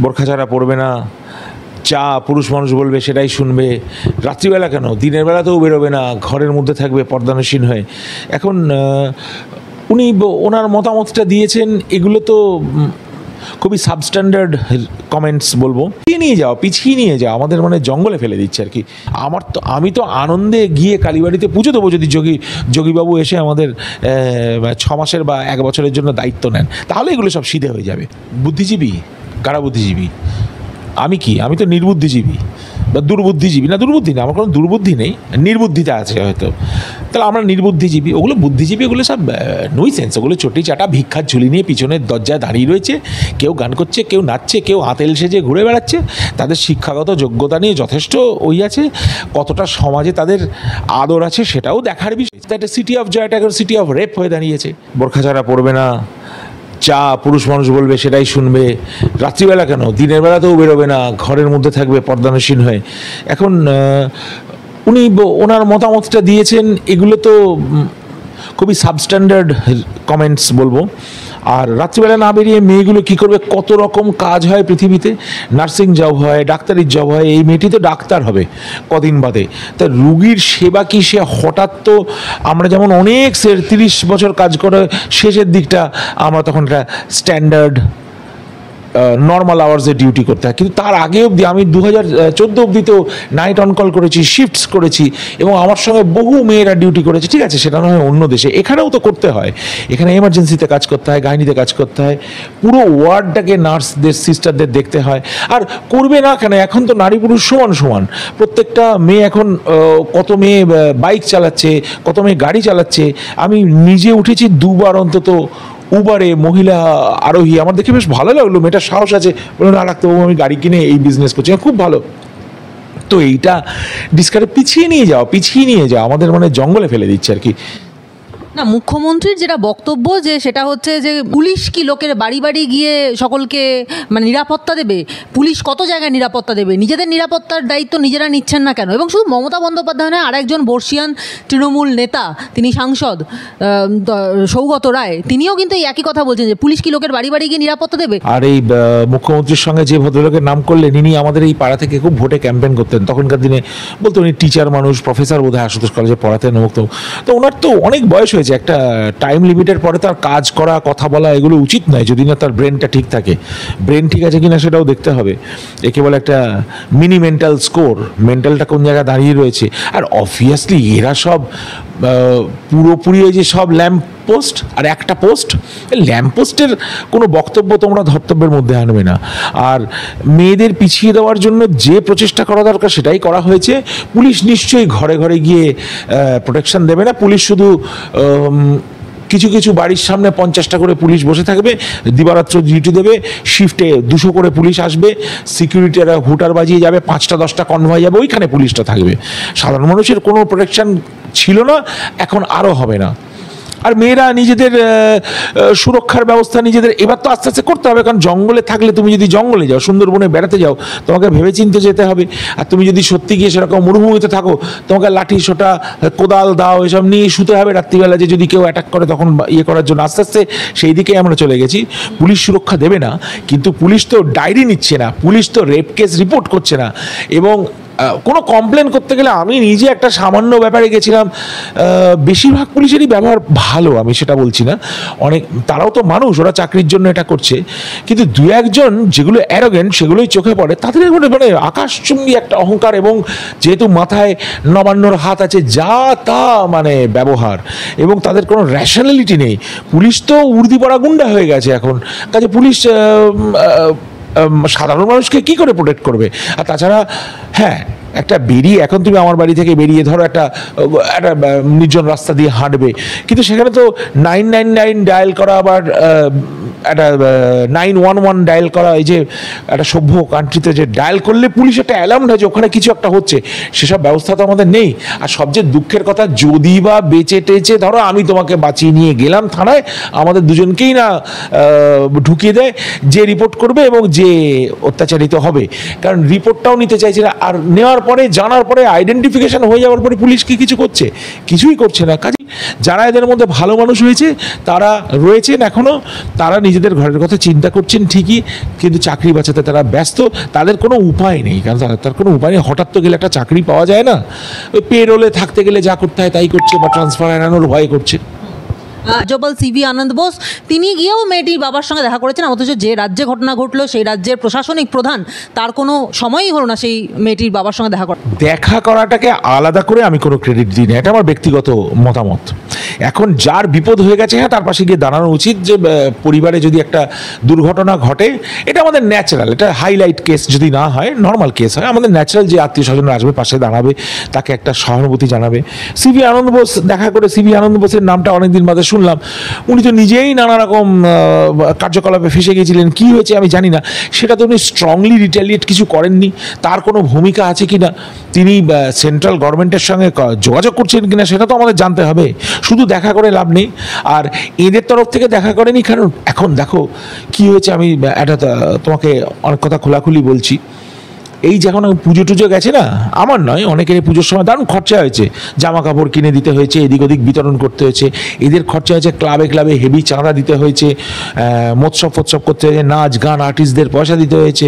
বোরখা ছাড়া পড়বে না, যা পুরুষ মানুষ বলবে সেটাই শুনবে, রাত্রিবেলা কেন দিনের বেলাতেও বেরোবে না, ঘরের মধ্যে থাকবে পর্দানসীন হয়ে। এখন উনি ওনার মতামতটা দিয়েছেন, এগুলো তো খুবই সাবস্ট্যান্ডার্ড কমেন্টস বলবো। পিছিয়ে নিয়ে যাও আমাদের মানে জঙ্গলে ফেলে দিচ্ছে আর কি। আমি তো আনন্দে গিয়ে কালীবাড়িতে পুজো দেবো যদি যোগীবাবু এসে আমাদের 6 মাসের বা 1 বছরের জন্য দায়িত্ব নেন, তাহলে এগুলো সব সিধে হয়ে যাবে। বুদ্ধিজীবী কারা? বুদ্ধিজীবী আমি কি? আমি তো নির্বুদ্ধিজীবী বা দুর্বুদ্ধিজীবী। না, দুর্বুদ্ধি না, আমার কোনো দুর্বুদ্ধি নেই, নির্বুদ্ধিতা আছে হয়তো, তাহলে আমরা নির্বুদ্ধিজীবী। ওগুলো বুদ্ধিজীবী, ওগুলো সব নইসেন্স, ওগুলো চটি চাটা ভিক্ষার ঝুলি নিয়ে পিছনের দরজায় দাঁড়িয়ে রয়েছে, কেউ গান করছে, কেউ নাচছে, কেউ আতেল সেজে ঘুরে বেড়াচ্ছে। তাদের শিক্ষাগত যোগ্যতা নিয়ে যথেষ্ট আছে, কতটা সমাজে তাদের আদর আছে সেটাও দেখার বিষয়। একটা সিটি অফ জয়টা এখন সিটি অফ রেপ হয়ে দাঁড়িয়েছে। বোরখা ছাড়া পড়বে না, যা পুরুষ মানুষ বলবে সেটাই শুনবে, রাত্রিবেলা কেন দিনের বেলাতেও বেরোবে না, ঘরের মধ্যে থাকবে পর্দানসীন হয়ে। এখন উনি ওনার মতামতটা দিয়েছেন, এগুলো তো খুবই সাবস্ট্যান্ডার্ড কমেন্টস বলবো। আর রাত্রিবেলা না বেরিয়ে মেয়েগুলো কী করবে? কত রকম কাজ হয় পৃথিবীতে, নার্সিং জব হয়, ডাক্তারির জব হয়, এই মেয়েটি তো ডাক্তার হবে কদিন বাদে। তা রুগীর সেবা কি সে হঠাৎ তো, আমরা যেমন অনেক 30 বছর কাজ করে শেষের দিকটা আমরা তখন একটা স্ট্যান্ডার্ড নর্মাল আওয়ার্সে ডিউটি করতে হয়, কিন্তু তার আগে অবধি আমি 2014 অবধিতেও নাইট অন কল করেছি, শিফটস করেছি, এবং আমার সঙ্গে বহু মেয়েরা ডিউটি করেছে। ঠিক আছে, সেটা নয় অন্য দেশে, এখানেও তো করতে হয়। এখানে এমার্জেন্সিতে কাজ করতে হয়, গাইনিতে কাজ করতে হয়, পুরো ওয়ার্ডটাকে নার্সদের সিস্টারদের দেখতে হয়। আর করবে না কেন? এখন তো নারী পুরুষ সমান সমান। প্রত্যেকটা মেয়ে এখন কত মেয়ে বাইক চালাচ্ছে, কত মেয়ে গাড়ি চালাচ্ছে। আমি নিজে উঠেছি 2 বার অন্তত উবারে, মহিলা আরোহী। আমার দেখে বেশ ভালো লাগলো, মেয়েটার সাহস আছে, বলুন না ডাক্তারবাবু আমি গাড়ি কিনে এই বিজনেস করছি, খুব ভালো। তো এইটা ডিসকারেজ, পিছিয়ে নিয়ে যাও আমাদের মানে জঙ্গলে ফেলে দিচ্ছে আর কি। না, মুখ্যমন্ত্রীর যেটা বক্তব্য যে সেটা হচ্ছে যে পুলিশ কি লোকের বাড়ি বাড়ি গিয়ে সকলকে মানে নিরাপত্তা দেবে? পুলিশ কত জায়গায় নিরাপত্তা দেবে? নিজেদের নিরাপত্তার দায়িত্ব নিজেরা নিচ্ছেন না কেন? এবং শুধু মমতা বন্দ্যোপাধ্যায় নয়, আরেকজন বর্ষিয়ান তৃণমূল নেতা, তিনি সাংসদ সৌগত রায়, তিনিও কিন্তু এই একই কথা বলছেন যে পুলিশ কি লোকের বাড়ি বাড়ি গিয়ে নিরাপত্তা দেবে? আর এই মুখ্যমন্ত্রীর সঙ্গে যে ভদ্রলোকের নাম করলেন, ইনি আমাদের এই পাড়া থেকে খুব ভোটে ক্যাম্পেন করতেন তখনকার দিনে। বলতো উনি টিচার মানুষ, প্রফেসর বোধহয় আশুতোষ কলেজে পড়াতেন। তো ওনার তো অনেক বয়স হয়েছে, একটা টাইম লিমিটের পরে তার কাজ করা, কথা বলা এগুলো উচিত নয় যদি না তার ব্রেনটা ঠিক থাকে। ব্রেন ঠিক আছে কিনা সেটাও দেখতে হবে। একে বলে একটা মিনি মেন্টাল স্কোর, মেন্টালটা কোন জায়গায় দাঁড়িয়ে রয়েছে। আর অবভিয়াসলি এরা সব পুরোপুরি ওই যে সব ল্যাম্প পোস্ট আর একটা পোস্ট, ল্যাম্প পোস্টের কোনো বক্তব্য তোমরা ধর্তব্যের মধ্যে আনবে না। আর মেয়েদের পিছিয়ে দেওয়ার জন্য যে প্রচেষ্টা করা দরকার সেটাই করা হয়েছে। পুলিশ নিশ্চয়ই ঘরে ঘরে গিয়ে প্রোটেকশন দেবে না। পুলিশ শুধু কিছু কিছু বাড়ির সামনে 50টা করে পুলিশ বসে থাকবে, দিবারাত্র ডিউটি দেবে, শিফটে 200 করে পুলিশ আসবে, সিকিউরিটিরা হুটার বাজিয়ে যাবে, 5টা 10টা কনভয় যাবে, ওইখানে পুলিশটা থাকবে। সাধারণ মানুষের কোনো প্রোটেকশন ছিল না, এখন আরও হবে না। আর মেয়েরা নিজেদের সুরক্ষার ব্যবস্থা নিজেদের এবার তো আস্তে আস্তে করতে হবে, কারণ জঙ্গলে থাকলে, তুমি যদি জঙ্গলে যাও, সুন্দরবনে বেড়াতে যাও, তোমাকে ভেবেচিন্তে যেতে হবে। আর তুমি যদি সত্যি গিয়ে সেরকম মরুভূমিতে থাকো, তোমাকে লাঠি সোটা, কোদাল, দাও এসব নিয়ে শুতে হবে রাত্রিবেলা, যে যদি কেউ অ্যাটাক করে তখন ইয়ে করার জন্য। আস্তে আস্তে সেই দিকেই আমরা চলে গেছি। পুলিশ সুরক্ষা দেবে না, কিন্তু পুলিশ তো ডায়েরি নিচ্ছে না, পুলিশ তো রেপ কেস রিপোর্ট করছে না। এবং কোনো কমপ্লেন করতে গেলে, আমি নিজে একটা সামান্য ব্যাপারে গেছিলাম, বেশিরভাগ পুলিশেরই ব্যবহার ভালো, আমি সেটা বলছি না, অনেক তারাও তো মানুষ, ওরা চাকরির জন্য এটা করছে, কিন্তু 2-1জন যেগুলো অ্যারোগেন্ট সেগুলোই চোখে পড়ে। তাদের মানে আকাশচুম্বী একটা অহংকার, এবং যেহেতু মাথায় নবান্নর হাত আছে, যা তা মানে ব্যবহার, এবং তাদের কোনো র্যাশনালিটি নেই। পুলিশ তো উর্দি পড়া গুন্ডা হয়ে গেছে এখন, কাজে পুলিশ সাধারণ মানুষকে কি করে প্রোটেক্ট করবে? আর তাছাড়া হ্যাঁ, একটা বেরিয়ে, এখন তুমি আমার বাড়ি থেকে বেরিয়ে ধরো একটা নির্জন রাস্তা দিয়ে হাঁটবে, কিন্তু সেখানে তো 999 ডায়াল করা, আবার একটা 911 ডায়াল করা, এই যে একটা সভ্য কান্ট্রিতে যে ডায়াল করলে পুলিশ একটা অ্যালার্ম দেয় যে ওখানে কিছু একটা হচ্ছে, সেসব ব্যবস্থা তো আমাদের নেই। আর সবচেয়ে দুঃখের কথা, যদি বা বেঁচে টেচে ধরো আমি তোমাকে বাঁচিয়ে নিয়ে গেলাম থানায়, আমাদের দুজনকেই না ঢুকিয়ে দেয় যে রিপোর্ট করবে এবং যে অত্যাচারিত হবে। কারণ রিপোর্টটাও নিতে চাইছে না, আর নেওয়ার পরে, জানার পরে, আইডেন্টিফিকেশন হয়ে যাওয়ার পরে পুলিশ কি কিছু করছে? কিছুই করছে না। কাজে যারা এদের মধ্যে ভালো মানুষ হয়েছে, তারা রয়েছেন এখনো, তারা নিজেদের ঘরের কথা চিন্তা করছেন ঠিকই, কিন্তু চাকরি বাঁচাতে তারা ব্যস্ত। তাদের কোনো উপায় নেই, কারণ তার কোনো উপায় নেই। হঠাৎ তো গেলে একটা চাকরি পাওয়া যায় না, ওই পেরোলে থাকতে গেলে যা করতে হয় তাই করছে, বা ট্রান্সফার এড়ানোর ভয় করছে। রাজ্যপাল সিভি আনন্দ বোস তিনি গিয়েও মেয়েটির বাবার সঙ্গে দেখা করেছেন, অথচ যে রাজ্যে ঘটনা ঘটলো সেই রাজ্যের প্রশাসনিক প্রধান তার কোনো সময়ই হলো না সেই মেয়েটির বাবার সঙ্গে দেখা করা। দেখা করাটাকে আলাদা করে আমি কোনো ক্রেডিট দিই না, এটা আমার ব্যক্তিগত মতামত। এখন যার বিপদ হয়ে গেছে, হ্যাঁ তার পাশে গিয়ে দাঁড়ানো উচিত। যে পরিবারে যদি একটা দুর্ঘটনা ঘটে, এটা আমাদের ন্যাচারাল, এটা হাইলাইট কেস যদি না হয়, নর্মাল কেস হয়, আমাদের ন্যাচারাল যে আত্মীয় স্বজনরা আসবে পাশে দাঁড়াবে, তাকে একটা সহানুভূতি জানাবে। সিভি আনন্দ বোস দেখা করে, সিভি আনন্দ বোসের নামটা অনেকদিন বাদে শুনলাম। উনি তো নিজেই নানা রকম কার্যকলাপে ফেসে গিয়েছিলেন, কি হয়েছে আমি জানি না, সেটা তো উনি স্ট্রংলি রিটালিয়েট কিছু করেননি। তার কোনো ভূমিকা আছে কিনা, তিনি সেন্ট্রাল গভর্নমেন্টের সঙ্গে যোগাযোগ করছেন কিনা, সেটা তো আমাদের জানতে হবে। শুধু দেখা করে লাভ নেই। আর এদের তরফ থেকে দেখা করেনি, কারণ এখন দেখো কি হয়েছে। আমি একটা তোমাকে অনেক কথা খোলাখুলি বলছি। এই যখন পুজো টুজো গেছে না, আমার নয়, অনেকের পুজোর সময় দারুণ খরচা হয়েছে, জামা কাপড় কিনে দিতে হয়েছে, এদিক ওদিক বিতরণ করতে হয়েছে, এদের খরচা হয়েছে, ক্লাবে ক্লাবে হেভি চাঁদা দিতে হয়েছে, মৎসব ফৎসব করতে হয়েছে, নাচ গান আর্টিস্টদের পয়সা দিতে হয়েছে,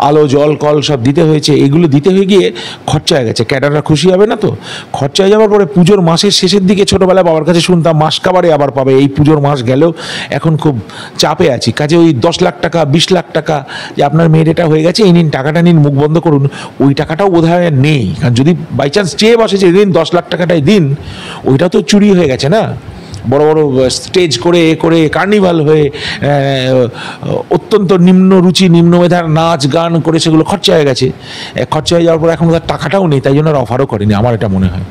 আলো জল কল সব দিতে হয়েছে। এগুলো দিতে হয়ে গিয়ে খরচা হয়ে গেছে। ক্যাডাররা খুশি হবে না তো? খরচা হয়ে যাওয়ার পরে পুজোর মাসের শেষের দিকে ছোটোবেলায় বাবার কাছে শুনতাম মাস কাবারে আবার পাবে। এই পুজোর মাস গেলেও এখন খুব চাপে আছি, কাজে ওই 10 লাখ টাকা 20 লাখ টাকা যে আপনার মেয়ের এটা হয়ে গেছে, এই নিন টাকাটা নিন, মুখ বন্ধ করুন, ওই টাকাটাও বোধহয় নেই। কারণ যদি বাই চান্স চেয়ে বসে যে দিন 10 লাখ টাকাটাই দিন, ওইটা তো চুরি হয়ে গেছে না। বড় বড় স্টেজ করে করে কার্নিভাল হয়ে অত্যন্ত নিম্ন রুচি নিম্ন মেধার নাচ গান করে সেগুলো খরচা হয়ে গেছে। খরচা হয়ে যাওয়ার পর এখন তার টাকাটাও নেই, তাই জন্য আর অফারও করেনি, আমার এটা মনে হয়।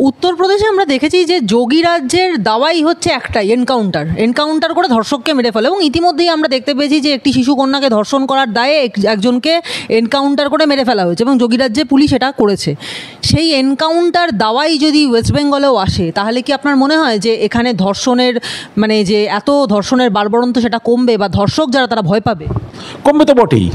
উত্তরপ্রদেশে আমরা দেখেছি যে যোগী রাজ্যের দাওয়াই হচ্ছে একটাই, এনকাউন্টার করে ধর্ষককে মেরে ফেলে। এবং ইতিমধ্যেই আমরা দেখতে পেয়েছি যে একটি শিশু কন্যাকে ধর্ষণ করার দায়ে একজনকে এনকাউন্টার করে মেরে ফেলা হয়েছে, এবং যোগী রাজ্যে পুলিশ এটা করেছে। সেই এনকাউন্টার দাওয়াই যদি ওয়েস্ট বেঙ্গলেও আসে, তাহলে কি আপনার মনে হয় যে এখানে ধর্ষণের মানে যে এত ধর্ষণের বাড়বড়ন্ত সেটা কমবে, বা ধর্ষক যারা তারা ভয় পাবে? কমবে তো বটেই,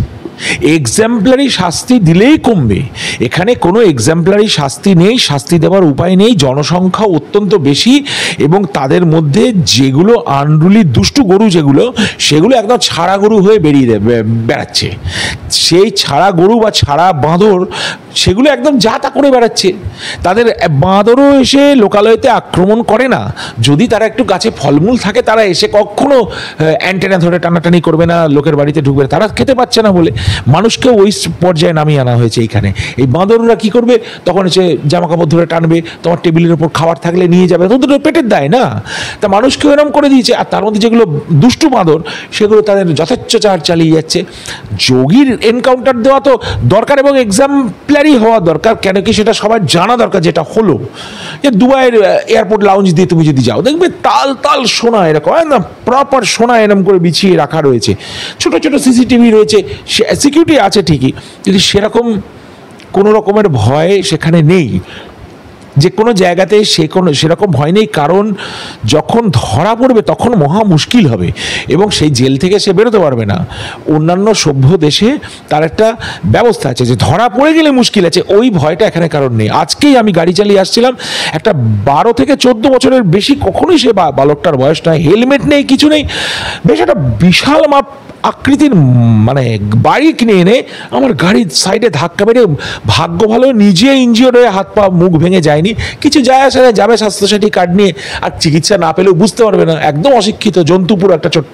এক্সাম্পলারি শাস্তি দিলেই কমবে। এখানে কোনো এক্সাম্পলারি শাস্তি নেই, শাস্তি দেওয়ার উপায় নেই। জনসংখ্যা অত্যন্ত বেশি, এবং তাদের মধ্যে যেগুলো আনরুলি দুষ্টু গরু যেগুলো, সেগুলো একদম ছাড়া গরু হয়ে বেড়াচ্ছে। সেই ছাড়া গরু বা ছাড়া বাঁদর সেগুলো একদম যা তা করে বেড়াচ্ছে। তাদের বাঁদরও এসে লোকালয়তে আক্রমণ করে না। যদি তারা একটু গাছে ফলমূল থাকে, তারা এসে কখনো অ্যান্টেনা ধরে টানাটানি করবে না, লোকের বাড়িতে ঢুকবে না। তারা খেতে পাচ্ছে না বলে মানুষকে ওই পর্যায়ে নামিয়ে আনা হয়েছে এইখানে। এই বাঁদররা কি করবে, তখন এসে জামা কাপড় ধরে টানবে, তোমার টেবিলের ওপর খাবার থাকলে নিয়ে যাবে, তো পেটের দায় না। তা মানুষকে এরকম করে দিয়েছে। আর তার মধ্যে যেগুলো দুষ্টু বাঁদর, সেগুলো তাদের যথেচ্ছাচার চালিয়ে যাচ্ছে। যোগীর এনকাউন্টার দেওয়া তো দরকার, এবং এক্সাম্পলারি হওয়া দরকার। কেন কি সেটা সবার জানা দরকার। যেটা হলো যে দুবাইয়ের এয়ারপোর্ট লাউঞ্জ দিয়ে তুমি যদি যাও, দেখবে তাল তাল সোনা এরকম না, প্রপার সোনা এরকম করে বিছিয়ে রাখা রয়েছে, ছোট ছোট সিসিটিভি রয়েছে, সিকিউরিটি আছে ঠিকই, কিন্তু সেরকম কোনো রকমের ভয় সেখানে নেই। যে কোনো জায়গাতে সেরকম ভয় নেই, কারণ যখন ধরা পড়বে তখন মহা মুশকিল হবে, এবং সেই জেল থেকে সে বেরোতে পারবে না। অন্যান্য সভ্য দেশে তার একটা ব্যবস্থা আছে যে ধরা পড়ে গেলে মুশকিল আছে, ওই ভয়টা এখানে কারণ নেই। আজকেই আমি গাড়ি চালিয়ে আসছিলাম, একটা 12 থেকে 14 বছরের বেশি, কখনোই সে বালকটার বয়স নয়, হেলমেট নেই, কিছু নেই, বেশ একটা বিশাল মাপ আকৃতির মানে বাড়ি কিনে এনে আমার গাড়ির সাইডে ধাক্কা মেরে, ভাগ্য ভালো নিজে ইনজিওর্ড হয়ে হাত পা মুখ ভেঙে যায়নি, কিছু যায় আসে না, যাবে স্বাস্থ্যসাথী কার্ড নিয়ে, আর চিকিৎসা না পেলেও বুঝতে পারবে না, একদম অশিক্ষিত জন্তুপুর একটা ছোট্ট,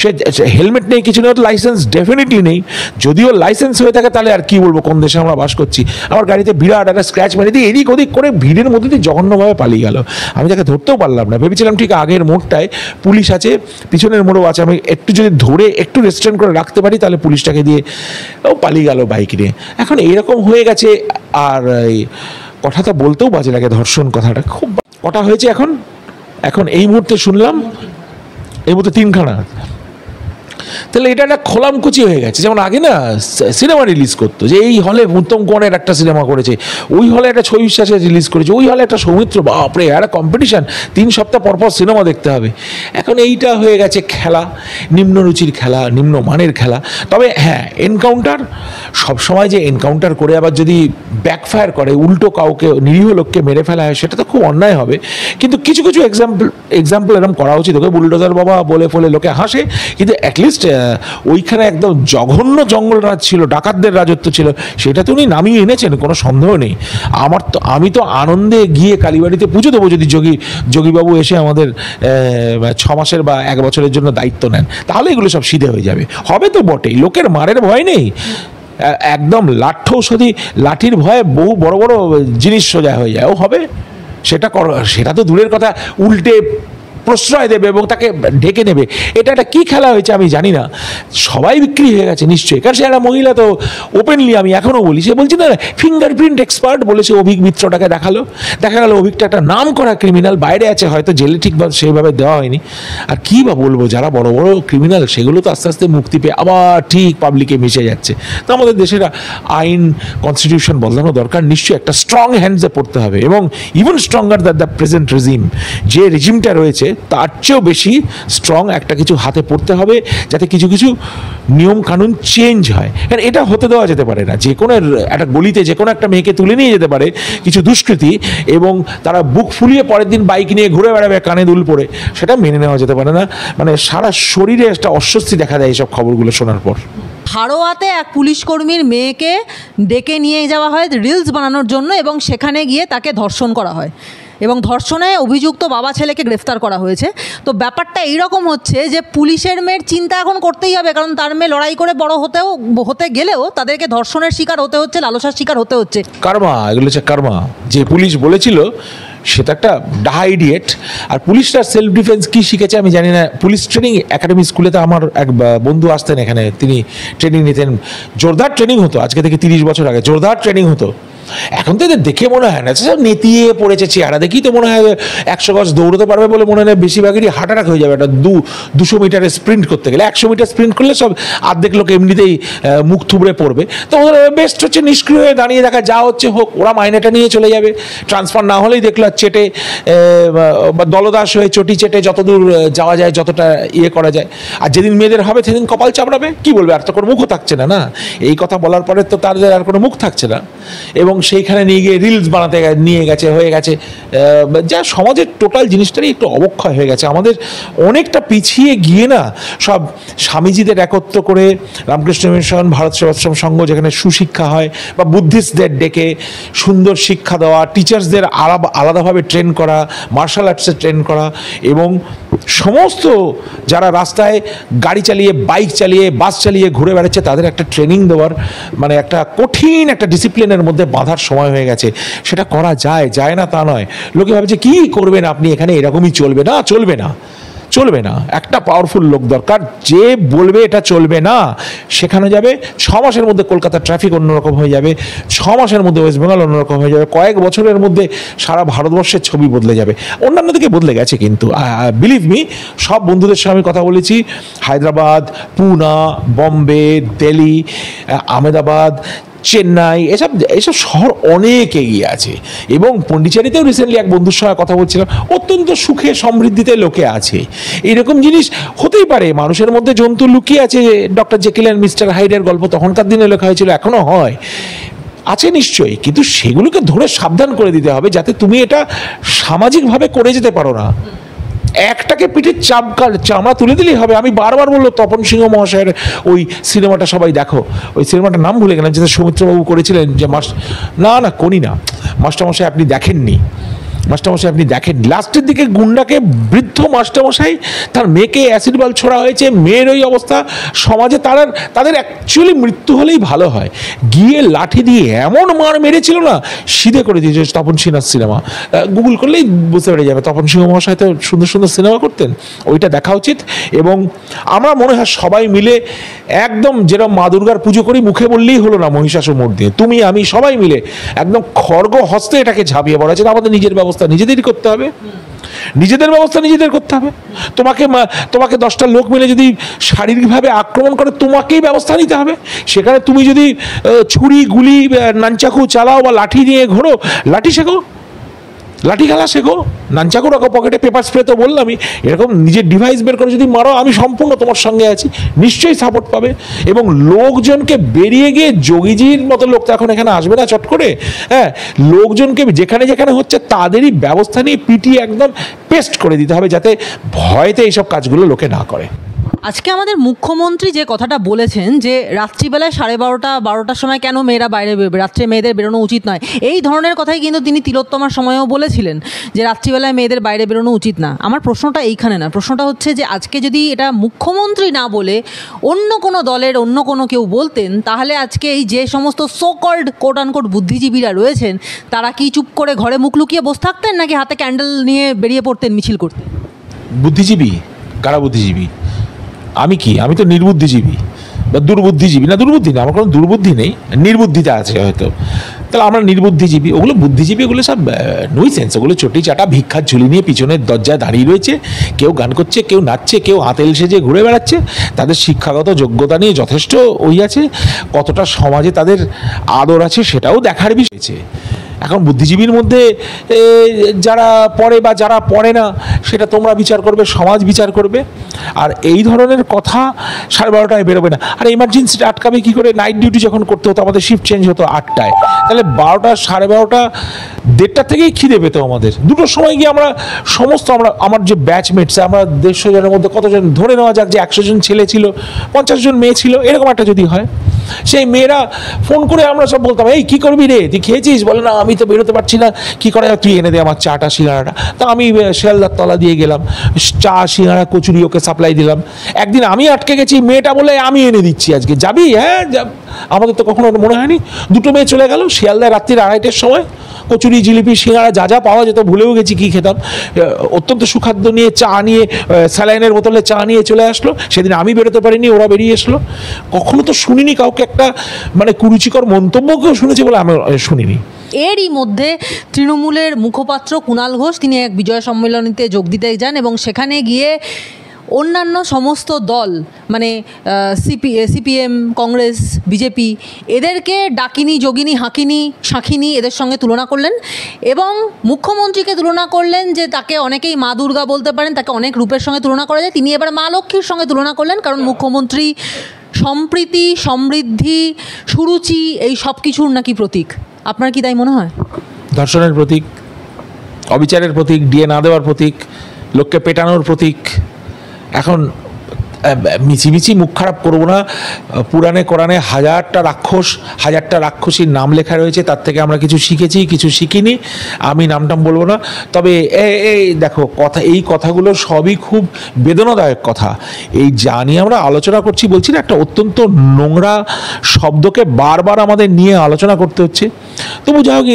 সে হেলমেট নেই, কিছু নেই, লাইসেন্স ডেফিনেটলি নেই। যদিও লাইসেন্স হয়ে থাকে তাহলে আর কি বলবো কোন দেশে আমরা বাস করছি। আমার গাড়িতে বিরাট একটা স্ক্র্যাচ মেরে দিয়ে এদিক ওদিক করে ভিড়ের মধ্যে দিয়ে জঘন্যভাবে পালিয়ে গেল। আমি তাকে ধরতেও পারলাম না, ভেবেছিলাম ঠিক আগের মোড়টায় পুলিশ আছে, পিছনের মোড়ও আছে, আমি একটু যদি ধরে একটু রেস্টুরেন্ট করে রাখতে পারি তাহলে পুলিশটাকে দিয়ে ও পালিয়ে গেল বাইক নিয়ে। এখন এইরকম হয়ে গেছে। আর এই কথাটা বলতেও বাজে লাগে, ধর্ষণ কথাটা খুব কটা হয়েছে এখন এই মুহূর্তে শুনলাম, এই মুহূর্তে 3খানা। তাহলে এটা একটা খোলামকুচি হয়ে গেছে। যেমন আগে না সিনেমা রিলিজ করতো, যে এই হলে উত্তম কুমারের একটা সিনেমা করেছে, ওই হলে একটা ছবি বিশ্বাসে রিলিজ করেছে, ওই হলে একটা সৌমিত্র, বাপরে একটা কম্পিটিশান, 3 সপ্তাহ পরপর সিনেমা দেখতে হবে। এখন এইটা হয়ে গেছে খেলা, নিম্নরুচির খেলা, নিম্নমানের খেলা। তবে হ্যাঁ, এনকাউন্টার সবসময় যে এনকাউন্টার করে আবার যদি ব্যাকফায়ার করে, উল্টো কাউকে নিরীহ লোককে মেরে ফেলা হয়, সেটা তো খুব অন্যায় হবে। কিন্তু কিছু কিছু এক্সাম্পল এরকম করা উচিত। ওকে বুলডোজার বাবা বলে ফলে লোকে হাসে, কিন্তু অ্যাটলিস্ট ওইখানে একদম জঘন্য জঙ্গল রাজ ছিল, ডাকাতদের রাজত্ব ছিল, সেটা তো উনি নামিয়ে এনেছেন, কোনো সন্দেহ নেই। আমি তো আনন্দে গিয়ে কালীবাড়িতে পুজো দেবো যদি যোগীবাবু এসে আমাদের 6 মাসের বা 1 বছরের জন্য দায়িত্ব নেন, তাহলে এগুলো সব সিধে হয়ে যাবে। হবে তো বটেই, লোকের মারের ভয় নেই, একদম লাঠৌষধি লাঠির ভয়ে বহু বড় বড় জিনিস সোজা হয়ে যায়। ও হবে, সেটা তো দূরের কথা, উল্টে প্রশ্রয় দেবে এবং তাকে ঢেকে নেবে। এটা একটা কী খেলা হয়েছে আমি জানি না, সবাই বিক্রি হয়ে গেছে নিশ্চয়ই। কারণ সে একটা মহিলা তো ওপেনলি, আমি এখনও বলি, সে বলছি না ফিঙ্গারপ্রিন্ট এক্সপার্ট বলেছে, অভিক মিত্রটাকে দেখা গেল অভিকটা একটা নাম করা ক্রিমিনাল, বাইরে আছে, হয়তো জেলে ঠিকভাবে সেইভাবে দেওয়া হয়নি। আর কী বা বলবো, যারা বড় বড় ক্রিমিনাল সেগুলো তো আস্তে আস্তে মুক্তি পেয়ে আবার ঠিক পাবলিকে মিশে যাচ্ছে। তো আমাদের দেশের আইন কনস্টিটিউশন বদলানো দরকার, নিশ্চয়ই একটা স্ট্রং হ্যান্ডসে পড়তে হবে, এবং even stronger the present regime, যে রেজিমটা রয়েছে তার চেয়েও বেশি স্ট্রং একটা কিছু হাতে পড়তে হবে, যাতে কিছু কিছু নিয়ম কানুন চেঞ্জ হয়। কারণ এটা হতে দেওয়া যেতে পারে না, যে কোনো একটা গলিতে যে কোনো একটা মেয়েকে তুলে নিয়ে যেতে পারে কিছু দুষ্কৃতী, এবং তারা বুক ফুলিয়ে পরের দিন বাইক নিয়ে ঘুরে বেড়াবে কানে দুল পরে, সেটা মেনে নেওয়া যেতে পারে না। মানে সারা শরীরে একটা অস্বস্তি দেখা দেয় এইসব খবরগুলো শোনার পর। হাড়োয়াতে এক পুলিশ কর্মীর মেয়েকে ডেকে নিয়ে যাওয়া হয় রিলস বানানোর জন্য, এবং সেখানে গিয়ে তাকে ধর্ষণ করা হয়, এবং ধর্ষণে অভিযুক্ত বাবা ছেলেকে গ্রেফতার করা হয়েছে। তো ব্যাপারটা এইরকম হচ্ছে যে পুলিশের মেয়ের চিন্তা এখন করতেই হবে, কারণ তার মেয়ে লড়াই করে বড় হতে গেলেও তাদেরকে ধর্ষণের শিকার হতে হচ্ছে, লালসার শিকার হতে হচ্ছে। কার্মা, এগুলো হচ্ছে কার্মা। যে পুলিশ বলেছিল সেটা একটা ডাহা ইডিয়েট। আর পুলিশরা সেলফ ডিফেন্স কী শিখেছে আমি জানি না। পুলিশ ট্রেনিং একাডেমি স্কুলেতে আমার এক বন্ধু আসতেন এখানে, তিনি ট্রেনিং নিতেন, জোরদার ট্রেনিং হতো, আজকে থেকে 30 বছর আগে জোরদার ট্রেনিং হতো। এখন তো এদের দেখে মনে হয় না, সব নেতিয়ে পড়েছে চেহারা দেখি, তো মনে হয় 100 গজ দৌড়তে পারবে বলে মনে হয়। বেশিরভাগেরই হার্ট অ্যাটাক হয়ে যাবে একটা 200 মিটারে স্প্রিন্ট করতে গেলে। 100 মিটার স্প্রিন্ট করলে সব অর্ধেক লোক এমনিতেই মুখ থুবড়ে পড়বে। তো ওদের বেস্ট হচ্ছে নিষ্ক্রিয় হয়ে দাঁড়িয়ে দেখা, যা হচ্ছে হোক, ওরা মাইনেটা নিয়ে চলে যাবে। ট্রান্সফার না হলেই দেখলো চেটে বা দলদাস হয়ে চটি চেটে যতদূর যাওয়া যায়, যতটা ইয়ে করা যায়। আর যেদিন মেয়েদের হবে সেদিন কপাল চাপড়াবে, কি বলবে, আর তো কোনো মুখও থাকছে না। না, এই কথা বলার পরে তো তাদের আর কোনো মুখ থাকছে না, এবং সেইখানে নিয়ে গিয়ে রিলস বানাতে নিয়ে গেছে, হয়ে গেছে যা সমাজের টোটাল জিনিসটারই একটু অবক্ষয় হয়ে গেছে। আমাদের অনেকটা পিছিয়ে গিয়ে না, সব স্বামীজিদের একত্র করে রামকৃষ্ণ মিশন, ভারত সেবাশ্রম সংঘ, যেখানে সুশিক্ষা হয়, বা বুদ্ধিস্টদের ডেকে সুন্দর শিক্ষা দেওয়া, টিচার্সদের আলাদাভাবে ট্রেন করা, মার্শাল আর্টসে ট্রেন করা, এবং সমস্ত যারা রাস্তায় গাড়ি চালিয়ে, বাইক চালিয়ে, বাস চালিয়ে ঘুরে বেড়াচ্ছে তাদের একটা ট্রেনিং দেওয়ার, মানে একটা কঠিন একটা ডিসিপ্লিনের মধ্যে বাঁধার সময় হয়ে গেছে। সেটা করা যায় না তা নয়। লোকে ভাবছে কি করবেন আপনি এখানে, এরকমই চলবে না, চলবে না। একটা পাওয়ারফুল লোক দরকার, যে বলবে এটা চলবে না, সেখানে যাবে। 6 মাসের মধ্যে কলকাতার ট্রাফিক অন্যরকম হয়ে যাবে, 6 মাসের মধ্যে ওয়েস্ট বেঙ্গল অন্যরকম হয়ে যাবে, কয়েক বছরের মধ্যে সারা ভারতবর্ষের ছবি বদলে যাবে। অন্যান্য দিকে বদলে গেছে, কিন্তু বিলিভ মি, সব বন্ধুদের সঙ্গে আমি কথা বলেছি, হায়দ্রাবাদ, পুনা, বম্বে, দিল্লি, আহমেদাবাদ, চেন্নাই, এসব শহর অনেক এগিয়ে আছে। এবং পন্ডিচেরিতেও রিসেন্টলি এক বন্ধুর সঙ্গে কথা বলছিলাম, অত্যন্ত সুখে সমৃদ্ধিতে লোকে আছে। এইরকম জিনিস হতেই পারে, মানুষের মধ্যে জন্তু লুকিয়ে আছে। ডক্টর জেকিল অ্যান্ড মিস্টার হাইডের গল্প তখনকার দিনে লেখা হয়েছিল, এখনও হয়, আছে নিশ্চয়ই, কিন্তু সেগুলোকে ধরে সাবধান করে দিতে হবে, যাতে তুমি এটা সামাজিকভাবে করে যেতে পারো না। একটাকে পিঠের চামড়া তুলে দিলেই হবে। আমি বারবার বললো তপন সিংহ মহাশয়ের ওই সিনেমাটা সবাই দেখো, ওই সিনেমাটার নাম ভুলে গেলাম, যেটা সৌমিত্রবাবু করেছিলেন, যে করি না মাস্টারমশাই, আপনি দেখেননি, লাস্টের দিকে গুন্ডাকে, বৃদ্ধ মাস্টারমশাই, তার মেয়েকে অ্যাসিড বাল ছোড়া হয়েছে, মেয়ের ওই অবস্থা, সমাজে তাদের অ্যাকচুয়ালি মৃত্যু হলেই ভালো হয়। গিয়ে লাঠি দিয়ে এমন মার মেরেছিল না, সিধে করে দিয়েছে। তপন সিনহার সিনেমা গুগল করলেই বুঝতে পেরে যাবে, তপন সিংহ মহাশয় তো সুন্দর সুন্দর সিনেমা করতেন, ওইটা দেখা উচিত। এবং আমরা মনে হয় সবাই মিলে একদম, যেরকম মা দুর্গার পুজো করি, মুখে বললেই হলো না মহিষাসুর মূর্তি, তুমি আমি সবাই মিলে একদম খড়গ হস্তে এটাকে ঝাঁপিয়ে পড়া, আমাদের নিজের ব্যবস্থা ব্যবস্থা নিজেদেরই করতে হবে, নিজেদের ব্যবস্থা নিজেদের করতে হবে। তোমাকে 10টা লোক মিলে যদি শারীরিকভাবে আক্রমণ করে তোমাকেই ব্যবস্থা নিতে হবে। সেখানে তুমি যদি ছুরি গুলি নানচাকু চালাও বা লাঠি নিয়ে ঘোরো, লাঠি শেখো, লাঠি খেলা শেখো, নানচাকু রাখো পকেটে, পেপার স্প্রে তো বললামই, এরকম নিজের ডিভাইস বের করে যদি মারো আমি সম্পূর্ণ তোমার সঙ্গে আছি, নিশ্চয়ই সাপোর্ট পাবে। এবং লোকজনকে বেরিয়ে গিয়ে যোগীজির মতো লোক তো এখন এখানে আসবে না চট করে, হ্যাঁ, লোকজনকে যেখানে যেখানে হচ্ছে তাদেরই ব্যবস্থা নিয়ে পিটিয়ে একদম পেস্ট করে দিতে হবে, যাতে ভয়তে এইসব কাজগুলো লোকে না করে। আজকে আমাদের মুখ্যমন্ত্রী যে কথাটা বলেছেন যে রাত্রিবেলায় 12:30-12টার সময় কেন মেয়েরা বাইরে বেরোবে, রাত্রে মেয়েদের বেরোনো উচিত নয়, এই ধরনের কথাই কিন্তু তিনি তিলোত্তমার সময়েও বলেছিলেন যে রাত্রিবেলায় মেয়েদের বাইরে বেরোনো উচিত না। আমার প্রশ্নটা এইখানে না, প্রশ্নটা হচ্ছে যে আজকে যদি এটা মুখ্যমন্ত্রী না বলে অন্য কোনো দলের অন্য কোনো কেউ বলতেন, তাহলে আজকে এই যে সমস্ত সো কল্ড কোট আনকোট বুদ্ধিজীবীরা রয়েছেন তারা কি চুপ করে ঘরে মুখ লুকিয়ে বসে থাকতেন, নাকি হাতে ক্যান্ডেল নিয়ে বেরিয়ে পড়তেন মিছিল করতে? বুদ্ধিজীবী কারা? বুদ্ধিজীবী আমি কি? আমি তো নির্বুদ্ধিজীবী বা দুর্বুদ্ধিজীবী। না, দুর্বুদ্ধি না, আমার কোনো দুর্বুদ্ধি নেই, নির্বুদ্ধিতা আছে হয়তো, তাহলে আমরা নির্বুদ্ধিজীবী। ওগুলো বুদ্ধিজীবী, ওগুলো সব নুইসেন্স, ওগুলো চটি চাটা ভিক্ষার ঝুলি নিয়ে পিছনের দরজায় দাঁড়িয়ে রয়েছে, কেউ গান করছে, কেউ নাচছে, কেউ আতেল সেজে ঘুরে বেড়াচ্ছে, তাদের শিক্ষাগত যোগ্যতা নিয়ে যথেষ্ট আছে, কতটা সমাজে তাদের আদর আছে সেটাও দেখার বিষয় আছে। এখন বুদ্ধিজীবীর মধ্যে যারা পড়ে বা যারা পড়ে না সেটা তোমরা বিচার করবে, সমাজ বিচার করবে। আর এই ধরনের কথা 12:30টায় বেরোবে না। আর এমার্জেন্সিটা আটকাবে কী করে? নাইট ডিউটি যখন করতে হতো, আমাদের শিফট চেঞ্জ হতো 8টায়, তাহলে 12টা 12:30 1:30 থেকেই খিদে পেতো আমাদের। দুটোর সময় গিয়ে আমরা আমার যে ব্যাচমেটস, আমরা 150 জনের মধ্যে কতজন ধরে নেওয়া যাক যে 100 জন ছেলে ছিল, 50 জন মেয়ে ছিল, এরকম একটা যদি হয়, সেই মেয়েরা ফোন করে আমরা সব বলতাম, এই কী করবি রে, তুই খেয়েছিস? বলে না, আমি তো বেরোতে পারছি না, কী করা যায়, তুই এনে দে আমার চাটা সিঙ্গাড়াটা। তা আমি শিয়ালদার তলা দিয়ে গেলাম, চা সিঙ্গাড়া কচুরি ওকে সাপ্লাই দিলাম। একদিন আমি আটকে গেছি, মেয়েটা বলে আমি এনে দিচ্ছি আজকে, যাবি? হ্যাঁ, আমাদের তো কখনো মনে হয়নি। দুটো মেয়ে চলে গেল শিয়ালদায় রাত্রির 2:30টার সময়, কচুরি জিলিপি সিঙ্গাড়া যা যা পাওয়া যেত, ভুলেও গেছি কী খেতাম, অত্যন্ত সুখাদ্য নিয়ে, চা নিয়ে, স্যালাইনের বোতলে চা নিয়ে চলে আসলো। সেদিন আমি বেরোতে পারিনি, ওরা বেরিয়ে এসলো। কখনো তো শুনিনি কাউকে একটা কুরুচিকর মন্তব্যকেও শুনেছে বলে আমি শুনিনি। এরই মধ্যে তৃণমূলের মুখপাত্র কুণাল ঘোষ তিনি এক বিজয় সম্মেলনীতে যোগ দিতে যান এবং সেখানে গিয়ে অন্যান্য সমস্ত দল মানে সিপিএম, কংগ্রেস, বিজেপি এদেরকে ডাকিনি, যোগিনী, হাঁকিনি, শাঁখিনি এদের সঙ্গে তুলনা করলেন এবং মুখ্যমন্ত্রীকে তুলনা করলেন যে তাকে অনেকেই মা দুর্গা বলতে পারেন, তাকে অনেক রূপের সঙ্গে তুলনা করা যায়, তিনি এবার মা লক্ষ্মীর সঙ্গে তুলনা করলেন। কারণ মুখ্যমন্ত্রী সম্প্রীতি, সমৃদ্ধি, সুরুচি এই সব কিছুর নাকি প্রতীক। আপনার কি তাই মনে হয়? ধর্ষণের প্রতীক, অবিচারের প্রতীক, ডিএ না দেওয়ার প্রতীক, লোককে পেটানোর প্রতীক। এখন মিছিমিছি মুখ খারাপ করবো না, পুরাণে কোরআনে 1000টা রাক্ষস, 1000টা রাক্ষসীর নাম লেখা রয়েছে, তার থেকে আমরা কিছু শিখেছি, কিছু শিখিনি, আমি নামটাম বলবো না। তবে এই দেখো কথা, এই কথাগুলো সবই খুব বেদনাদায়ক কথা। এই জানি আমরা আলোচনা করছি, বলছি না, একটা অত্যন্ত নোংরা শব্দকে বারবার আমাদের নিয়ে আলোচনা করতে হচ্ছে। তবু যাই হোক,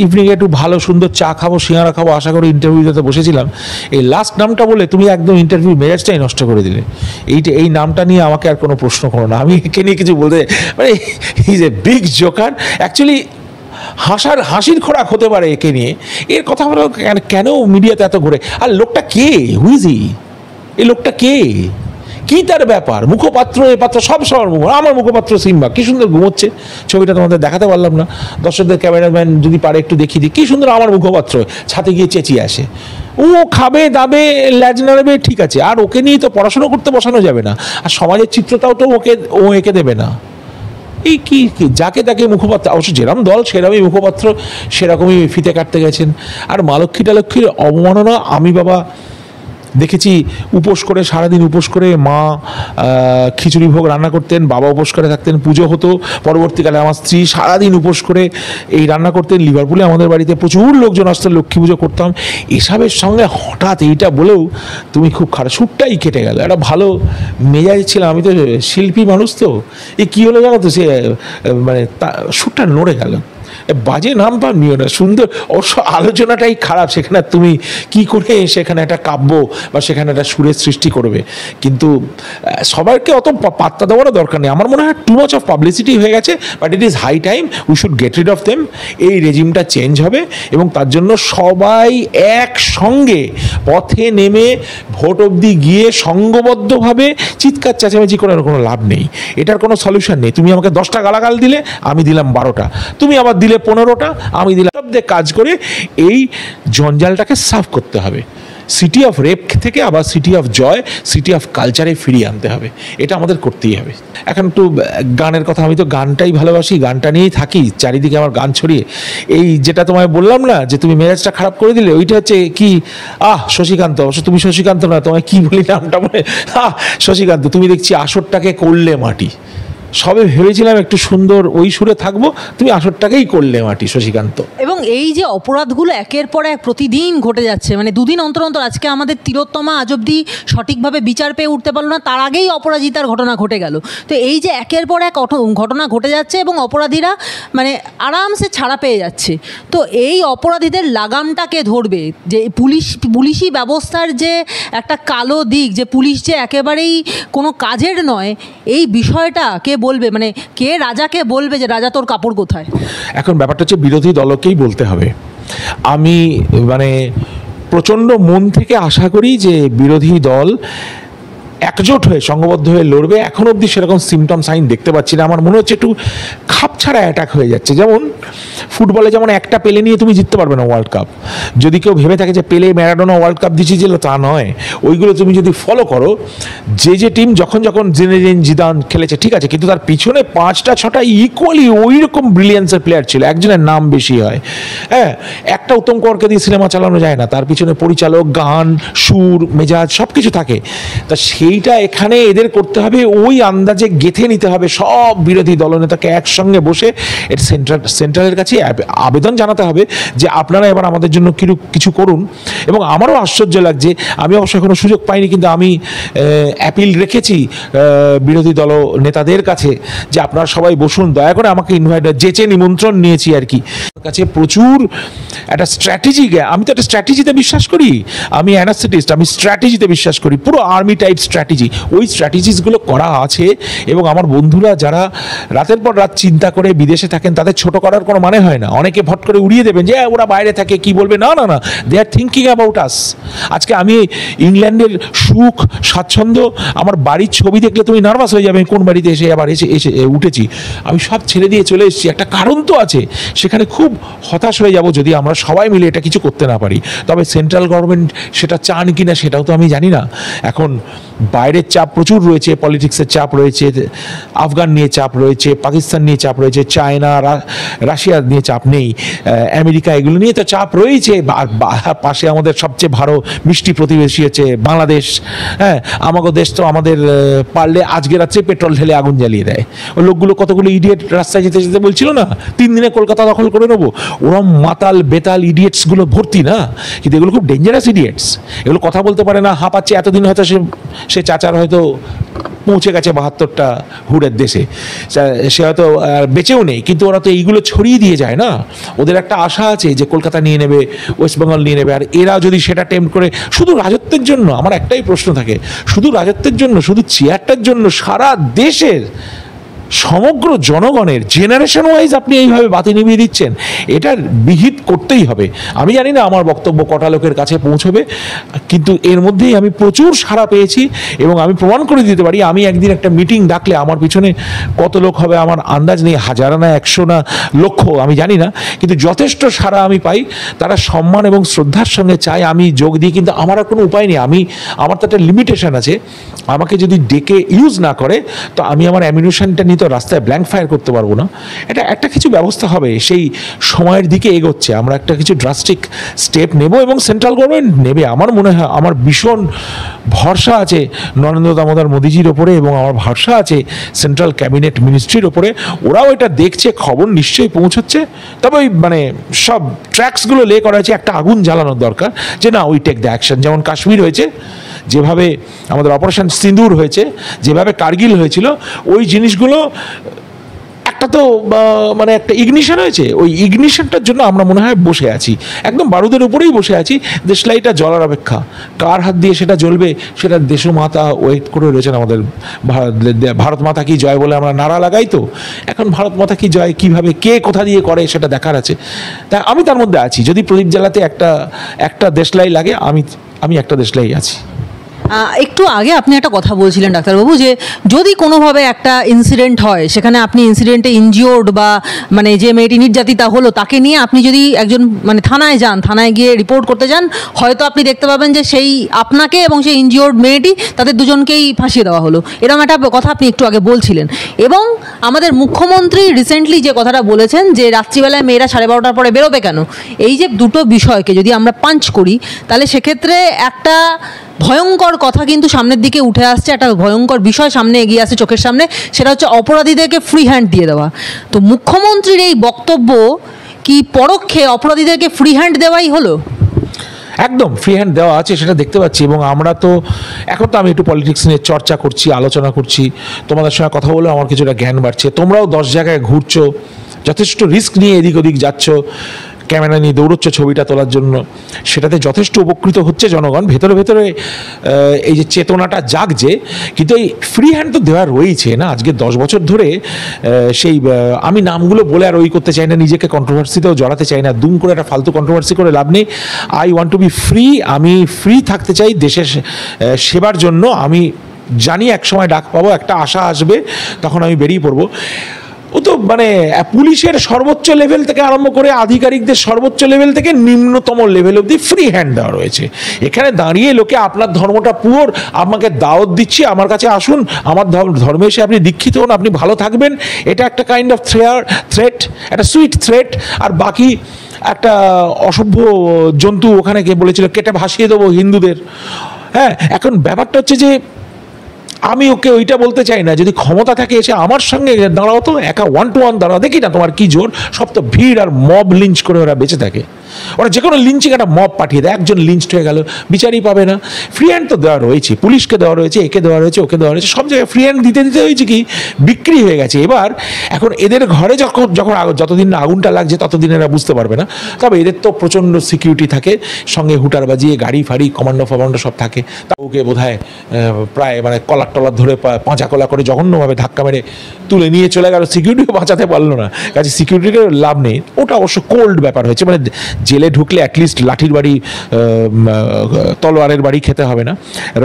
ইভিনিংয়ে একটু ভালো সুন্দর চা খাবো, সিঙ্গারা খাবো, আশা করি ইন্টারভিউ দিতে বসেছিলাম। এই লাস্ট নামটা বলে তুমি একদম ইন্টারভিউ মেজাজটাই নষ্ট করে দিলে। এই নামটা নিয়ে আমাকে আর কোনো প্রশ্ন করো না, আমি একে নিয়ে কিছু বলতে, মানে is a big Joker actually. হাসির খোরাক হতে পারে একে নিয়ে, এর কথা বলো কেন মিডিয়াতে এত ঘুরে? আর লোকটা কে? হুইজি এই লোকটা কে? কি তার ব্যাপার? মুখপাত্র, এ পাত্র সব সবার মুখ। আমার মুখপাত্র সিম্বা কি সুন্দর ঘুমোচ্ছে, ছবিটা তোমাদের দেখাতে পারলাম না, দর্শকদের ক্যামেরাম্যান যদি পারে একটু দেখিয়ে দিই, কি সুন্দর আমার মুখপাত্র ছাতে গিয়ে চেঁচিয়ে আসে। ও খাবে দাবে, ল্যাজ নাড়বে, ঠিক আছে, আর ওকে নিয়ে তো পড়াশোনা করতে বসানো যাবে না, আর সমাজের চিত্রটাও তো ও এঁকে দেবে না। এই কি যাকে তাকে মুখপাত্র, অবশ্য যেরকম দল সেরকমই মুখপাত্র, সেরকমই ফিতে কাটতে গেছেন। আর মা লক্ষ্মী টালক্ষ্মীর অবমাননা আমি বাবা দেখেছি। উপোস করে, সারাদিন উপোস করে মা খিচুড়ি ভোগ রান্না করতেন, বাবা উপোস করে থাকতেন, পুজো হতো। পরবর্তীকালে আমার স্ত্রী সারাদিন উপোস করে এই রান্না করতেন। লিভারপুলে আমাদের বাড়িতে প্রচুর লোকজন আসতেন, লক্ষ্মী পুজো করতাম। এসবের সঙ্গে হঠাৎ এইটা বলেও তুমি খুব খারাপ, সুরটাই কেটে গেল। একটা ভালো মেজাজ ছিলাম, আমি তো শিল্পী মানুষ, তো এ কী হলো জানো তো, সে মানে সুরটা নড়ে গেল। বাজে নাম বা নিও না, সুন্দর, অবশ্য আলোচনাটাই খারাপ, সেখানে তুমি কি করে সেখানে একটা কাব্য বা সেখানে একটা সুরের সৃষ্টি করবে, কিন্তু সবাইকে অত পাত্তা দেওয়ারও দরকার নেই। আমার মনে হয় টু মাচ অফ পাবলিসিটি হয়ে গেছে, but it is high time we should get rid of them. এই রেজিমটা চেঞ্জ হবে এবং তার জন্য সবাই একসঙ্গে পথে নেমে ভোট অবধি গিয়ে সংঘবদ্ধভাবে চিৎকার চেঁচামেচি করার কোনো লাভ নেই, এটার কোনো সলিউশন নেই। তুমি আমাকে 10টা গালাগাল দিলে, আমি দিলাম 12টা, তুমি আবার দিলে 15টা, আমি দিলাম, সব দিয়ে কাজ করে এই জঞ্জালটাকে সাফ করতে হবে। সিটি অফ রেপ থেকে আবার city of joy, city of কালচারে ফিরিয়ে আনতে হবে, এটা আমাদের করতেই হবে। এখন একটু গানের কথা, আমি তো গানটাই ভালোবাসি, গানটা নিয়েই থাকি, চারিদিকে আমার গান ছড়িয়ে। এই যেটা তোমায় বললাম না যে তুমি মেজাজটা খারাপ করে দিলে, ওইটা হচ্ছে কি, শশীকান্ত, অবশ্য তুমি শশীকান্ত না, তোমায় কি বলি নামটা মনে, শশীকান্ত, তুমি দেখছি আসরটাকে করলে মাটি। সবে ভেবেছিলাম একটু সুন্দর ওই সুরে থাকবো, তুমি আসরটাকেই করলে মাটি, শশীকান্ত। এবং এই যে অপরাধগুলো একের পর এক প্রতিদিন ঘটে যাচ্ছে, মানে দুদিন অন্তর অন্তর, আজকে আমাদের তিলোত্তমা আজ অবধি সঠিকভাবে বিচার পেয়ে উঠতে পারলো না, তার আগেই অপরাজিতার ঘটনা ঘটে গেল। তো এই যে একের পর এক ঘটনা ঘটে যাচ্ছে এবং অপরাধীরা মানে আরামসে ছাড়া পেয়ে যাচ্ছে, তো এই অপরাধীদের লাগামটা কে ধরবে? যে পুলিশি ব্যবস্থার যে একটা কালো দিক, যে পুলিশ যে একেবারেই কোনো কাজের নয়, এই বিষয়টা কে বলবে? মানে কে রাজাকে বলবে যে রাজা তোর কাপড় কোথায়? এখন ব্যাপারটা হচ্ছে বিরোধী দলকেই বলতে হবে। আমি মানে প্রচণ্ড মন থেকে আশা করি যে বিরোধী দল একজোট হয়ে সংঘবদ্ধ হয়ে লড়বে। এখন অবধি সেরকম সিমটম সাইন দেখতে পাচ্ছি না। আমার মনে হচ্ছে একটু খাপছাড়া অ্যাটাক হয়ে যাচ্ছে। যেমন ফুটবলে যেমন একটা পেলে নিয়ে তুমি জিততে পারবে না ওয়ার্ল্ড কাপ, যদি কেউ ভেবে থাকে যে পেলে ম্যারাডোনা ওয়ার্ল্ড কাপ দিচ্ছিল, তা নয়। ওইগুলো তুমি যদি ফলো করো, যে টিম যখন জিনেদিন জিদান খেলেছে ঠিক আছে, কিন্তু তার পিছনে 5টা-6টা ইকুয়ালি ওই রকম ব্রিলিয়ান্সের প্লেয়ার ছিল, একজনের নাম বেশি হয়। হ্যাঁ, একটা উত্তম কুমারকে দিয়ে সিনেমা চালানো যায় না, তার পিছনে পরিচালক, গান, সুর, মেজাজ সব কিছু থাকে। তা সেইটা এখানে এদের করতে হবে, ওই আন্দাজে গেঁথে নিতে হবে সব বিরোধী দলনেতাকে একসঙ্গে বসে। এর সেন্ট্রালের কাছে আবেদন জানাতে হবে যে আপনারা এবার আমাদের জন্য কিছু করুন। এবং আমারও আশ্চর্য লাগছে, আমি অবশ্য এখনো সুযোগ পাইনি, কিন্তু আমি অ্যাপিল রেখেছি বিরোধী দল নেতাদের কাছে যে আপনারা সবাই বসুন, দয়া করে আমাকে যেচে নিমন্ত্রণ নিয়েছি আর কি। কাছে প্রচুর একটা স্ট্র্যাটেজি, আমি তো একটা স্ট্র্যাটেজিতে বিশ্বাস করি, আমি অ্যানাস্থেটিস্ট, আমি স্ট্র্যাটেজিতে বিশ্বাস করি, পুরো আর্মি টাইপ স্ট্র্যাটেজি। ওই স্ট্র্যাটেজিসগুলো করা আছে এবং আমার বন্ধুরা যারা রাতের পর রাত চিন্তা করে বিদেশে থাকেন, তাদের ছোট করার কোনো মানে হয় না। অনেকে ভট করে উড়িয়ে দেবেন যে ওরা বাইরে থাকে কি বলবে, না না না, দে আর থিঙ্কিং অ্যাবাউট আস। আজকে আমি ইংল্যান্ডের সুখ স্বাচ্ছন্দ্য, আমার বাড়ির ছবি দেখলে তুমি নার্ভাস হয়ে যাবে, কোন বাড়িতে এসে আবার এসে উঠেছি, আমি সব ছেড়ে দিয়ে চলে এসেছি। একটা কারণ তো আছে, সেখানে খুব হতাশ হয়ে যাব যদি আমরা সবাই মিলে এটা কিছু করতে না পারি। তবে সেন্ট্রাল গভর্নমেন্ট সেটা চান কি না সেটাও তো আমি জানি না। এখন বাইরের চাপ প্রচুর রয়েছে, পলিটিক্সের চাপ রয়েছে, আফগান নিয়ে চাপ রয়েছে, পাকিস্তান নিয়ে চাপ রয়েছে, চায়না, রাশিয়া নিয়ে চাপ নেই, আমেরিকা, এগুলো নিয়ে তো চাপ রয়েছে। পাশে আমাদের সবচেয়ে ভালো মিষ্টি প্রতিবেশী হচ্ছে বাংলাদেশ। হ্যাঁ, আমাদের দেশ তো আমাদের পারলে আজকে রাত্রে পেট্রোল ঢেলে আগুন জ্বালিয়ে দেয়। ওই লোকগুলো কতগুলো ইডিয়েট রাস্তায় যেতে যেতে বলছিল না 3 দিনে কলকাতা দখল করে নেবো, ওরম মাতাল বেতাল ইডিয়েটসগুলো ভর্তি না, কিন্তু এগুলো খুব ডেঞ্জারাস ইডিয়েটস। এগুলো কথা বলতে পারে না, হাঁপাচ্ছে, এতদিন হয়তো সে চাচার হয়তো পৌঁছে গেছে 72টা হুডের দেশে, সে হয়তো বেঁচেও নেই, কিন্তু ওরা তো এইগুলো ছড়িয়ে দিয়ে যায় না। ওদের একটা আশা আছে যে কলকাতা নিয়ে নেবে, ওয়েস্ট বেঙ্গল নিয়ে নেবে। আর এরা যদি সেটা টেম্প্ট করে শুধু রাজত্বের জন্য, আমার একটাই প্রশ্ন থাকে, শুধু রাজত্বের জন্য, শুধু চেয়ারটার জন্য সারা দেশের সমগ্র জনগণের জেনারেশন ওয়াইজ আপনি এইভাবে বাতি নিভিয়ে দিচ্ছেন, এটার বিহিত করতেই হবে। আমি জানি না আমার বক্তব্য কটা লোকের কাছে পৌঁছবে, কিন্তু এর মধ্যেই আমি প্রচুর সাড়া পেয়েছি এবং আমি প্রমাণ করে দিতে পারি। আমি একদিন একটা মিটিং ডাকলে আমার পিছনে কত লোক হবে আমার আন্দাজ নেই, 1000 না 100 না লক্ষ আমি জানি না, কিন্তু যথেষ্ট সাড়া আমি পাই। তারা সম্মান এবং শ্রদ্ধার সঙ্গে চায় আমি যোগ দিই, কিন্তু আমার আর কোনো উপায় নেই। আমার তো একটা লিমিটেশন আছে, আমাকে যদি ডেকে ইউজ না করে তো আমি আমার অ্যামিউনিশনটা নিয়ে তো রাস্তায় ব্ল্যাঙ্ক ফায়ার করতে পারবো না। এটা একটা কিছু ব্যবস্থা হবে, সেই সময়ের দিকে এগোচ্ছে, আমরা একটা কিছু ড্রাস্টিক স্টেপ নেব এবং সেন্ট্রাল গভর্নমেন্ট নেবে। আমার মনে হয়, আমার ভীষণ ভরসা আছে নরেন্দ্র দামোদর মোদিজির ওপরে এবং আমার ভরসা আছে সেন্ট্রাল ক্যাবিনেট মিনিস্ট্রির ওপরে। ওরাও এটা দেখছে, খবর নিশ্চয়ই পৌঁছচ্ছে। তবে ওই মানে সব ট্র্যাক্সগুলো লে করা হয়েছে, একটা আগুন জ্বালানোর দরকার যে না, উই টেক দ্য অ্যাকশন। যেমন কাশ্মীর হয়েছে, যেভাবে আমাদের অপারেশন সিন্দুর হয়েছে, যেভাবে কার্গিল হয়েছিল, ওই জিনিসগুলো একটা তো মানে একটা ইগনিশন হয়েছে, ওই ইগনিশনটার জন্য আমরা মনে হয় বসে আছি, একদম বারুদের উপরেই বসে আছি, দেশলাইটা জ্বলার অপেক্ষা। কার হাত দিয়ে সেটা জ্বলবে সেটা দেশমাতা ওয়েট করে রয়েছেন আমাদের। ভারত মাতা কি জয় বলে আমরা নারা লাগাই, তো এখন ভারত মাতা কি জয় কীভাবে কে কোথা দিয়ে করে সেটা দেখার আছে। তাই আমি তার মধ্যে আছি, যদি প্রদীপ জ্বালাতে একটা দেশলাই লাগে, আমি একটা দেশলাই আছি। একটু আগে আপনি একটা কথা বলছিলেন ডাক্তারবাবু, যে যদি কোনোভাবে একটা ইনসিডেন্ট হয়, সেখানে আপনি ইনসিডেন্টে ইনজিওর্ড বা মানে যে মেয়েটি নির্যাতিতা হলো তাকে নিয়ে আপনি যদি একজন মানে থানায় যান, থানায় গিয়ে রিপোর্ট করতে যান, হয়তো আপনি দেখতে পাবেন যে সেই আপনাকে এবং সেই ইনজিওর্ড মেয়েটি, তাদের দুজনকেই ফাঁসিয়ে দেওয়া হলো, এরকম একটা কথা আপনি একটু আগে বলছিলেন। এবং আমাদের মুখ্যমন্ত্রী রিসেন্টলি যে কথাটা বলেছেন যে রাত্রিবেলায় মেয়েরা 12:30টার পরে বেরোবে কেন, এই যে দুটো বিষয়কে যদি আমরা পাঞ্চ করি, তাহলে সেক্ষেত্রে একটা ভয়ঙ্কর কথা কিন্তু সামনের দিকে উঠে আসছে, একটা ভয়ঙ্কর বিষয় সামনে এগিয়ে আসছে চোখের সামনে, সেটা হচ্ছে অপরাধীদেরকে ফ্রি হ্যান্ড দিয়ে দেওয়া। তো মুখ্যমন্ত্রীর এই বক্তব্য কি পরোক্ষে অপরাধীদেরকে ফ্রি হ্যান্ড দেওয়াই হলো? একদম ফ্রি হ্যান্ড দেওয়া আছে, সেটা দেখতে পাচ্ছি। এবং আমরা তো এখন তো আমি একটু পলিটিক্স নিয়ে চর্চা করছি, আলোচনা করছি, তোমাদের সঙ্গে কথা বলে আমার কিছুটা জ্ঞান বাড়ছে। তোমরাও 10 জায়গায় ঘুরছো, যথেষ্ট রিস্ক নিয়ে এদিক ওদিক যাচ্ছ, ক্যামেরা নিয়ে দৌড়চ্ছ ছবিটা তোলার জন্য, সেটাতে যথেষ্ট উপকৃত হচ্ছে জনগণ। ভেতরে ভেতরে এই যে চেতনাটা জাগছে, কিন্তু এই ফ্রি হ্যান্ড তো দেওয়া রয়েছে না। আজকে 10 বছর ধরে সেই আমি নামগুলো বলে আর ওই করতে চাই না, নিজেকে কন্ট্রোভার্সিতেও জড়াতে চাই না, দুম করে একটা ফালতু কন্ট্রোভার্সি করে লাভ নেই। I want to be free, আমি ফ্রি থাকতে চাই দেশের সেবার জন্য। আমি জানি এক সময় ডাক পাবো, একটা আশা আসবে, তখন আমি বেরিয়ে পড়বো। ও তো মানে পুলিশের সর্বোচ্চ লেভেল থেকে আরম্ভ করে আধিকারিকদের সর্বোচ্চ লেভেল থেকে নিম্নতম লেভেল অবধি ফ্রি হ্যান্ড দেওয়া রয়েছে। এখানে দাঁড়িয়ে লোকে আপনার ধর্মটা পুয়োর, আমাকে দাওয়াত দিচ্ছি, আমার কাছে আসুন, আমার ধর্মে এসে আপনি দীক্ষিত হন, আপনি ভালো থাকবেন, এটা একটা কাইন্ড অফ থ্রেট, একটা সুইট থ্রেট। আর বাকি একটা অসভ্য জন্তু ওখানে কে বলেছিল কেটে ভাসিয়ে দেবো হিন্দুদের। হ্যাঁ, এখন ব্যাপারটা হচ্ছে যে আমি ওকে ওইটা বলতে চাই না, যদি ক্ষমতা থাকে এসে আমার সঙ্গে দাঁড়াও, তো একা 1 to 1 দাঁড়াও, দেখি না তোমার কি জোর। সব তো ভিড় আর মব লিঞ্চ করে ওরা বেঁচে থাকে। ওরা যে কোনো লিঞ্চিং একটা মব পাঠিয়ে দেয়, একজন লিঞ্চড হয়ে গেল, বিচারই পাবে না। ফ্রি হ্যান্ড তো দেওয়া রয়েছে, পুলিশকে দেওয়া রয়েছে, একে দেওয়া রয়েছে, ওকে দেওয়া রয়েছে, সব জায়গায় ফ্রি হ্যান্ড দিতে দিতে হয়েছে কি বিক্রি হয়ে গেছে। এবার এখন এদের ঘরে যখন যতদিন না আগুনটা লাগছে ততদিন এরা বুঝতে পারবে না। তবে এদের তো প্রচণ্ড সিকিউরিটি থাকে, সঙ্গে হুটার বাজিয়ে গাড়ি ফাড়ি কমান্ডো ফমান্ডো সব থাকে। তা ওকে বোধ হয় প্রায় মানে কলার টলার ধরে পাঁচা কলা করে জঘন্যভাবে ধাক্কা মেরে তুলে নিয়ে চলে গেল, সিকিউরিটিও বাঁচাতে পারলো না। কাজে সিকিউরিটির লাভ নেই, ওটা অবশ্য কোল্ড ব্যাপার হয়েছে। মানে জেলে ঢুকলে অ্যাটলিস্ট লাঠির বাড়ি তলোয়ারের বাড়ি খেতে হবে না।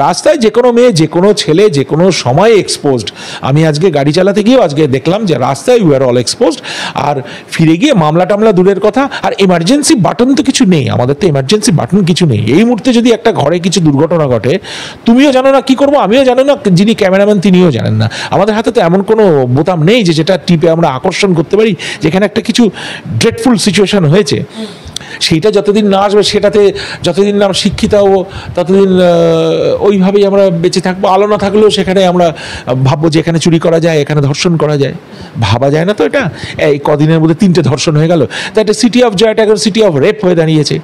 রাস্তায় যে কোনো মেয়ে, যে কোনো ছেলে, যে কোনো সময় এক্সপোজড। আমি আজকে গাড়ি চালাতে গিয়েও আজকে দেখলাম যে রাস্তায় উই আর অল এক্সপোজড। আর ফিরে গিয়ে মামলা টামলা দূরের কথা, আর এমার্জেন্সি বাটন তো কিছু নেই, আমাদের তো এমার্জেন্সি বাটন কিছু নেই। এই মুহূর্তে যদি একটা ঘরে কিছু দুর্ঘটনা ঘটে, তুমিও জানো না কি করবো, আমিও জানো না, যিনি ক্যামেরাম্যান তিনিও জানেন না। আমাদের হাতে তো এমন কোনো বোতাম নেই যে যেটা টিপে আমরা আকর্ষণ করতে পারি যেখানে একটা কিছু ড্রেডফুল সিচুয়েশন হয়েছে। সেইটা যতদিন না আসবে, সেটাতে যতদিন না আমরা শিক্ষিত হবো, ততদিন ওইভাবেই আমরা বেঁচে থাকবো। আলো না থাকলেও সেখানে আমরা ভাববো যে এখানে চুরি করা যায়, এখানে ধর্ষণ করা যায়। ভাবা যায় না তো এটা। এই কদিনের মধ্যে 3টে ধর্ষণ হয়ে গেল, তো একটা সিটি অফ জয়টা এখন সিটি অফ রেপ হয়ে দাঁড়িয়েছে।